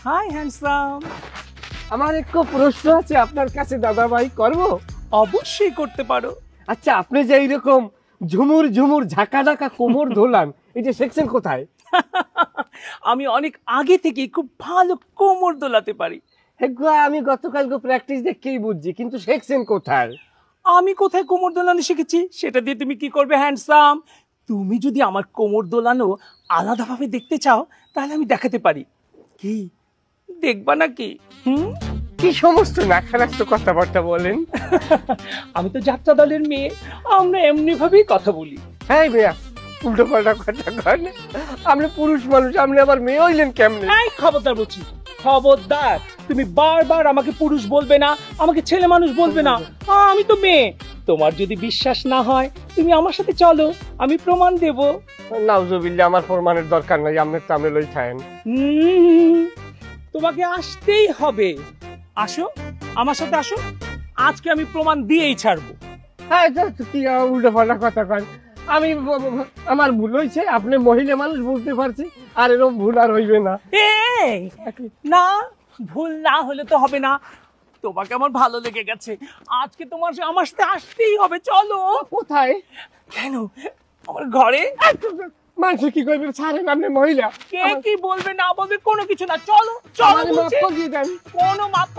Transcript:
High handsome. আমার একটু প্রশ্ন আছে আপনার কাছে দাদা ভাই, করব? অবশ্যই করতে পারো। আচ্ছা, আপনি যে এইরকম ঝুমুর ঝুমুর ঝাঁকা ঢাকা কোমর ধোলান, এটা শিখছেন কোথায়? আমি অনেক আগে থেকে খুব ভালো কোমর দোলাতে পারি। এগুলো আমি গতকালকে প্র্যাকটিস দেখেই বুঝছি, কিন্তু শিখছেন কোথায়? আমি কোথায় কোমর দোলানো শিখেছি সেটা দিয়ে তুমি কি করবে হ্যান্ডসাম? তুমি যদি আমার কোমর দোলানো আলাদাভাবে দেখতে চাও তাহলে আমি দেখাতে পারি। কি দেখবা নাকি? কি সমস্ত নাখারাস্ত কথাবার্তা বলেন? আমি তো যাত্রা দলের মেয়ে, আমরা এমনি ভাবেই কথা বলি। হ্যাঁ ভাইয়া, উল্টো পাল্টা কথা কন। আপনি পুরুষ মানুষ, আপনি আবার মেয়ে হইলেন কেমনে? এই খবরদার বলছি, খবরদার। তুমি বারবার আমাকে পুরুষ বলবে না, আমাকে ছেলে মানুষ বলবে না। আমি তো মেয়ে। তোমার যদি বিশ্বাস না হয় তুমি আমার সাথে চলো, আমি প্রমাণ দেব। নাউজুবিল্লাহ, আমার প্রমাণের দরকার নাই, আপনি তো আপনি লই থাকেন। তোমাকে আসতেই হবে। আসো, আমার সাথে আসো। আজকে আমি প্রমাণ দিয়েই ছাড়বো। হ্যাঁ, কি উল্টো পাল্টা কথা কন? আমি আমার ভুল হয়েছে, আপনি মহিলা মানুষ বুঝতে পারছি, আর এরকম ভুল আর হইবে না। এই না, ভুল না হলে তো হবে না। তোমাকে আমার ভালো লেগে গেছে, আজকে তোমার আমার সাথে আসতেই হবে। চলো। কোথায়? কেন? আমার ঘরে। মানুষ কি করবে? ছাড়েন, আপনি মহিলা। কে কি বলবে না বলবে কোনো কিছু না, চলো চলো। আমারে মাফ বলছি। করে দেন। কোনো মাপ